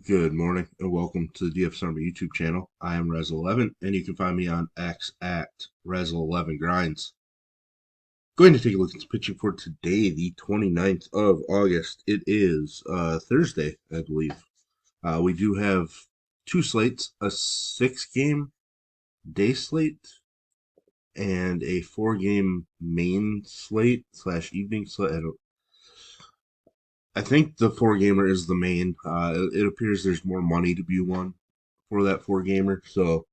Good morning and welcome to the DFS Army YouTube channel. I am Razzle11 and you can find me on X at Razzle11Grinds. Going to take a look at the pitching for today, the 29th of August. It is Thursday, I believe. We do have two slates, a 6-game day slate and a 4-game main slate slash evening slate. I think the 4-gamer is the main. It appears there's more money to be won for that 4-gamer, so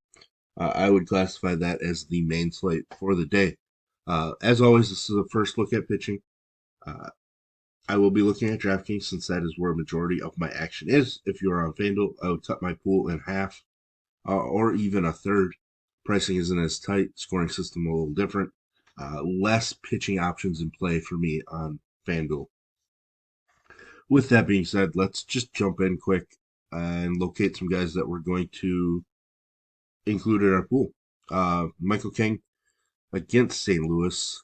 I would classify that as the main slate for the day. As always, this is the first look at pitching. Uh, I will be looking at DraftKings since that is where a majority of my action is. If you are on FanDuel, I would cut my pool in half or even a third. Pricing isn't as tight, scoring system a little different. Less pitching options in play for me on FanDuel. With that being said, let's just jump in quick and locate some guys that we're going to include in our pool. Michael King against St. Louis.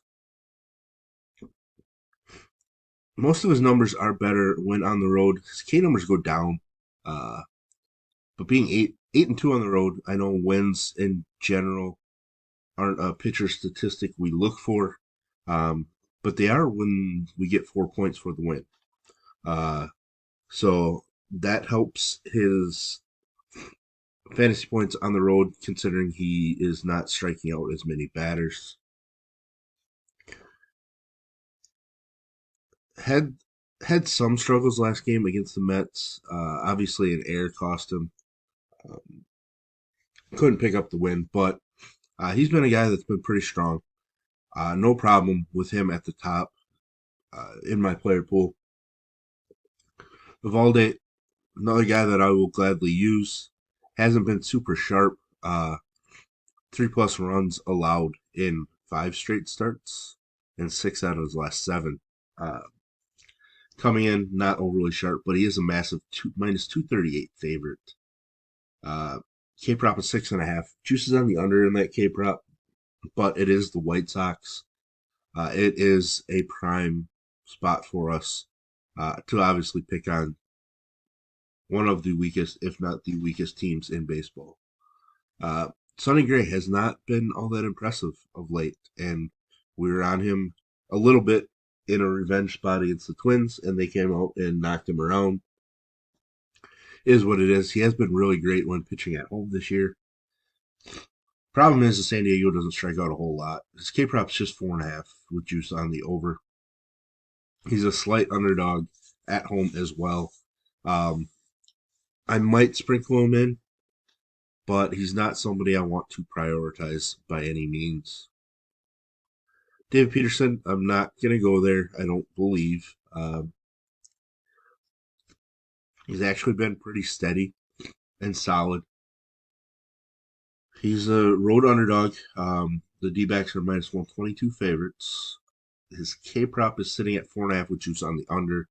Most of his numbers are better when on the road. His K numbers go down, uh, but being 8-2 on the road, I know wins in general aren't a pitcher statistic we look for, um, but they are when we get 4 points for the win. Uh, so that helps his fantasy points on the road, considering he is not striking out as many batters. Had had some struggles last game against the Mets. Obviously, an error cost him. Um, couldn't pick up the win, but he's been a guy that's been pretty strong. No problem with him at the top in my player pool. Vivaldi, another guy that I will gladly use. Hasn't been super sharp. 3+ runs allowed in 5 straight starts and 6 out of his last 7. Uh, Coming in not overly sharp, but he is a massive minus 238 favorite. Uh, K prop is 6.5. Juices on the under in that K prop, but it is the White Sox. It is a prime spot for us to obviously pick on one of the weakest, if not the weakest, teams in baseball. Sonny Gray has not been all that impressive of late, and we were on him a little bit in a revenge spot against the Twins, and they came out and knocked him around. Is what it is. He has been really great when pitching at home this year. Problem is, San Diego doesn't strike out a whole lot. His K prop's just 4.5 with juice on the over. He's a slight underdog at home as well. Um, I might sprinkle him in, but he's not somebody I want to prioritize by any means. David Peterson, I'm not going to go there. I don't believe. He's actually been pretty steady and solid. He's a road underdog. The D backs are minus 122 favorites. His K prop is sitting at 4.5 with juice on the under.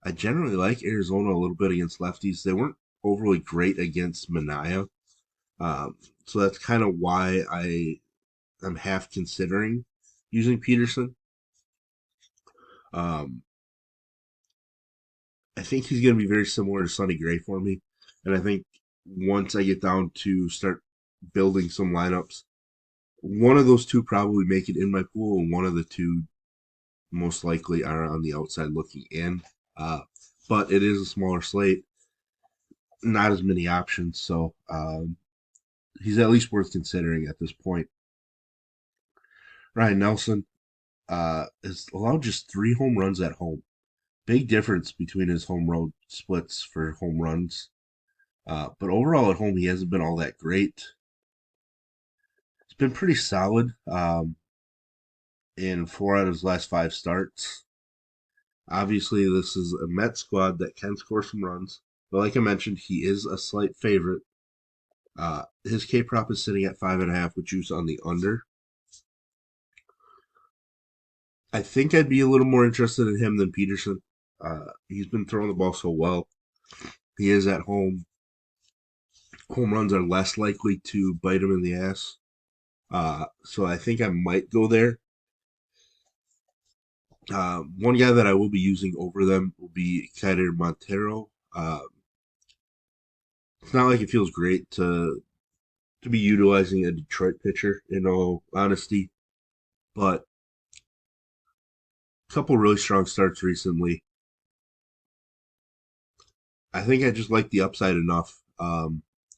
I generally like Arizona a little bit against lefties. They weren't overly great against Mania. So that's kind of why am half considering using Peterson. Um, I think he's going to be very similar to Sonny Gray for me. And I think once I get down to start building some lineups, one of those two probably make it in my pool, and one of the two most likely are on the outside looking in. Uh, but it is a smaller slate, not as many options, so he's at least worth considering at this point. Ryan Nelson has allowed just 3 home runs at home. Big difference between his home road splits for home runs. But overall at home, he hasn't been all that great. It's been pretty solid in 4 out of his last 5 starts. Obviously, this is a Met squad that can score some runs. But like I mentioned, he is a slight favorite. His K prop is sitting at 5.5 with juice on the under. I think I'd be a little more interested in him than Peterson. He's been throwing the ball so well. He is at home. Home runs are less likely to bite him in the ass. So I think I might go there. One guy that I will be using over them will be Kader Montero. It's not like it feels great to be utilizing a Detroit pitcher, in all honesty. But a couple really strong starts recently. I think I just like the upside enough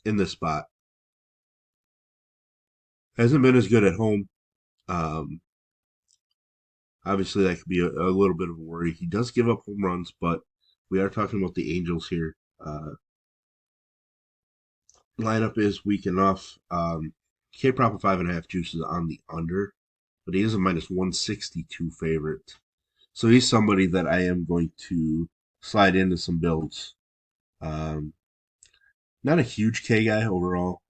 in this spot. Hasn't been as good at home. Um, Obviously, that could be a little bit of a worry. He does give up home runs, but we are talking about the Angels here. Lineup is weak enough. K prop of 5.5 juices on the under, but he is a minus 162 favorite. So he's somebody that I am going to slide into some builds. Um, Not a huge K guy overall.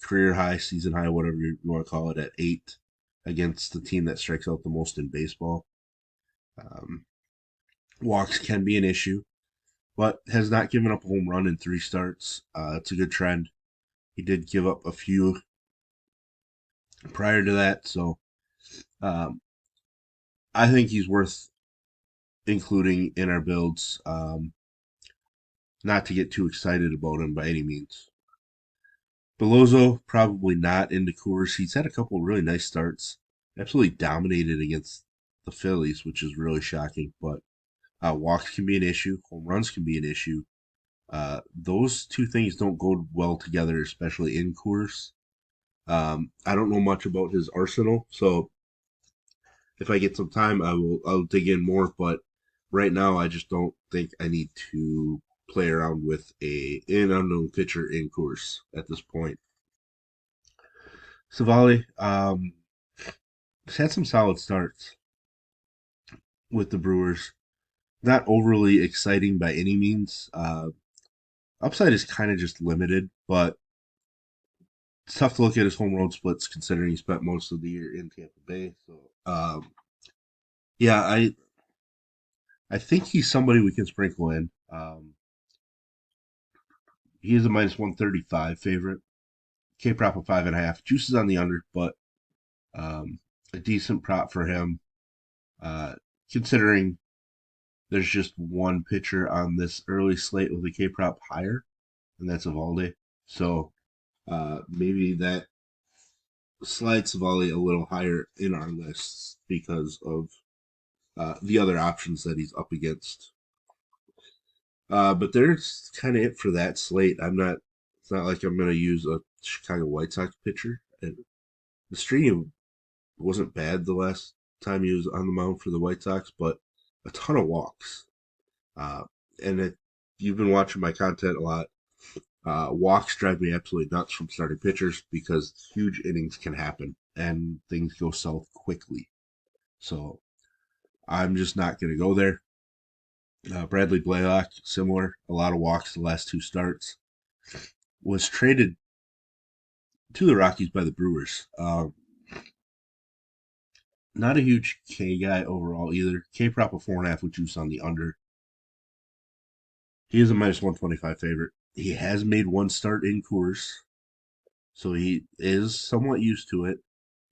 Career high, season high, whatever you want to call it, at 8 against the team that strikes out the most in baseball. Um, Walks can be an issue, but has not given up a home run in 3 starts. It's a good trend. He did give up a few prior to that, so um, I think he's worth including in our builds. Not to get too excited about him by any means. Belozo, probably not into Coors. He's had a couple of really nice starts. Absolutely dominated against the Phillies, which is really shocking. But walks can be an issue. Home runs can be an issue. Those two things don't go well together, especially in Coors. I don't know much about his arsenal, so if I get some time, I'll dig in more. But right now, I just don't think I need to play around with an unknown pitcher in Coors at this point. Savali, has had some solid starts with the Brewers. Not overly exciting by any means. Upside is kind of just limited, but it's tough to look at his home road splits considering he spent most of the year in Tampa Bay. So, yeah, I think he's somebody we can sprinkle in. He is a minus 135 favorite. K prop of 5.5. Juices on the under, but um, a decent prop for him. Uh, Considering there's just one pitcher on this early slate with a K prop higher, and that's Evaldi. So maybe that slides Evaldi a little higher in our lists because of the other options that he's up against. But there's kind of it for that slate. I'm not. It's not like I'm going to use a Chicago White Sox pitcher. And the stream wasn't bad the last time he was on the mound for the White Sox, but a ton of walks. Uh, and you've been watching my content a lot. Walks drive me absolutely nuts from starting pitchers because huge innings can happen and things go south quickly. So I'm just not going to go there. Bradley Blaylock, similar, a lot of walks the last 2 starts. Was traded to the Rockies by the Brewers. Not a huge K guy overall either. K prop of 4.5 with juice on the under. He is a minus 125 favorite. He has made one start in Coors, so he is somewhat used to it.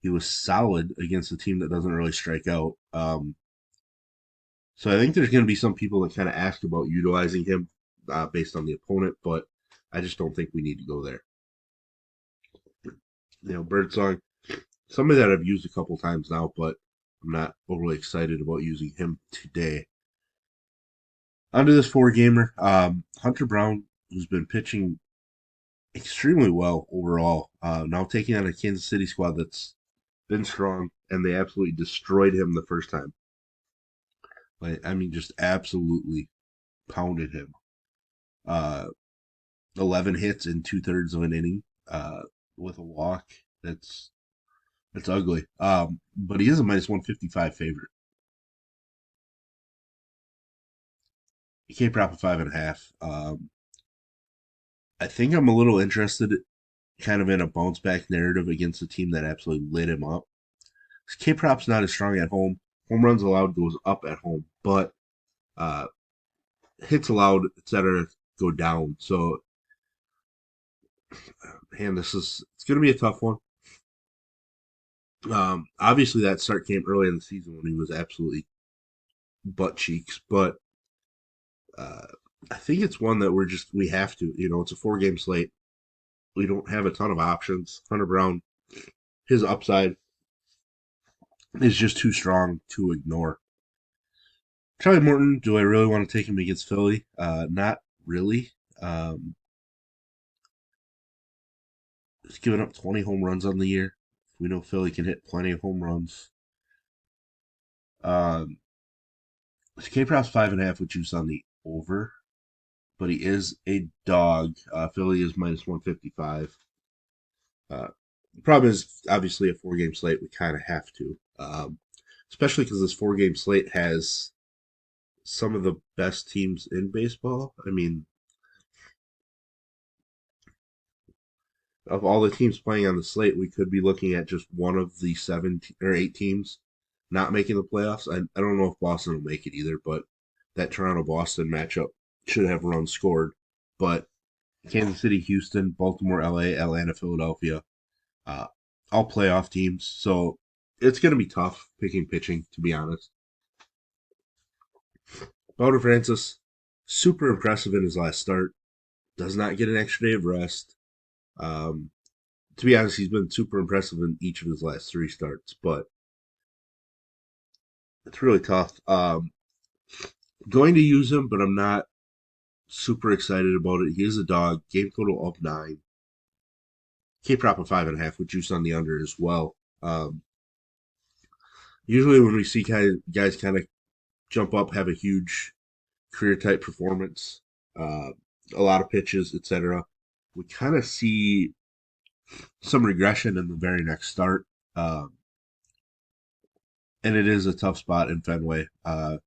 He was solid against a team that doesn't really strike out. So I think there's going to be some people that kind of ask about utilizing him based on the opponent, but I just don't think we need to go there. Birdsong, somebody that I've used a couple times now, but I'm not overly excited about using him today. Onto this 4 gamer, Hunter Brown, who's been pitching extremely well overall, now taking on a Kansas City squad that's been strong, and they absolutely destroyed him the first time. Like, I mean, just absolutely pounded him. Uh, 11 hits in 2/3 of an inning, with a walk. That's ugly. But he is a minus 155 favorite. He came prop of 5.5. I think I'm a little interested, kind of in a bounce back narrative against a team that absolutely lit him up. K prop's not as strong at home. Home runs allowed goes up at home, but uh, hits allowed, etc., go down. So, man, it's going to be a tough one. Obviously, that start came early in the season when he was absolutely butt cheeks, but uh, I think it's one that we have to. It's a 4 game slate. We don't have a ton of options. Hunter Brown, his upside is just too strong to ignore. Charlie Morton, do I really want to take him against Philly? Not really. Um, he's given up 20 home runs on the year. We know Philly can hit plenty of home runs. Um, his K prop's 5.5 with juice on the over, but he is a dog. Philly is minus 155. Uh, the problem is obviously a 4 game slate. We kind of have to, especially because this 4 game slate has some of the best teams in baseball. I mean, of all the teams playing on the slate, we could be looking at just one of the 7 or 8 teams not making the playoffs. I don't know if Boston will make it either, but that Toronto Boston matchup should have runs scored. But Kansas City, Houston, Baltimore, LA, Atlanta, Philadelphia, uh, all playoff teams. So it's going to be tough picking pitching, to be honest. Bowder Francis, super impressive in his last start. Does not get an extra day of rest. Um, to be honest, he's been super impressive in each of his last 3 starts, but it's really tough. Going to use him, but I'm not super excited about it. He is a dog. Game total up 9. K prop of 5.5 with juice on the under as well. Usually when we see guys kind of jump up, have a huge career type performance, uh, a lot of pitches, etc., we kind of see some regression in the very next start. And it is a tough spot in Fenway. Some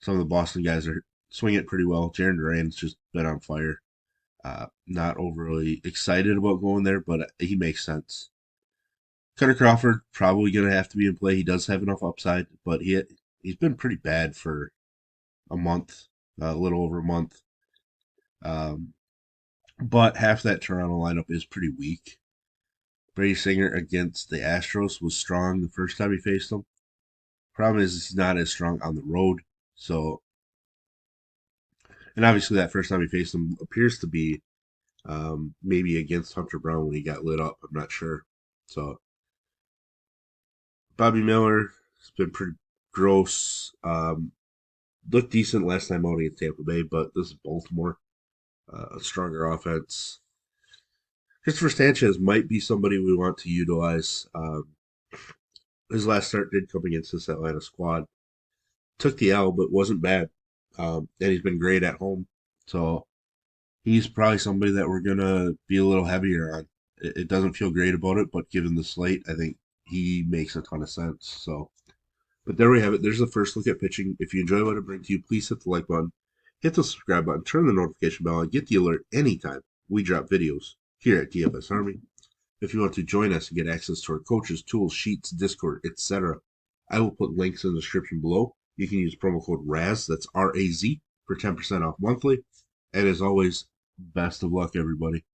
of the Boston guys are swinging it pretty well. Jaron Duran's just been on fire. Not overly excited about going there, but he makes sense. Cutter Crawford probably going to have to be in play. He does have enough upside, but he's been pretty bad for a month, a little over a month. Um, but half that Toronto lineup is pretty weak. Brady Singer against the Astros was strong the first time he faced them. Problem is he's not as strong on the road. So, and obviously that first time he faced them appears to be maybe against Hunter Brown when he got lit up. I'm not sure. So Bobby Miller has been pretty gross. Looked decent last time out against Tampa Bay, but this is Baltimore, a stronger offense. Christopher Sanchez might be somebody we want to utilize. His last start did come against this Atlanta squad. Took the L, but wasn't bad. And he's been great at home. So he's probably somebody that we're going to be a little heavier on. It doesn't feel great about it, but given the slate, I think he makes a ton of sense. So, but there we have it. There's the first look at pitching. If you enjoy what I bring to you, please hit the like button, hit the subscribe button, turn the notification bell, and get the alert anytime we drop videos here at DFS Army. If you want to join us and get access to our coaches, tools, sheets, Discord, etc., I will put links in the description below. You can use promo code RAZ, that's RAZ, for 10% off monthly. And as always, best of luck, everybody.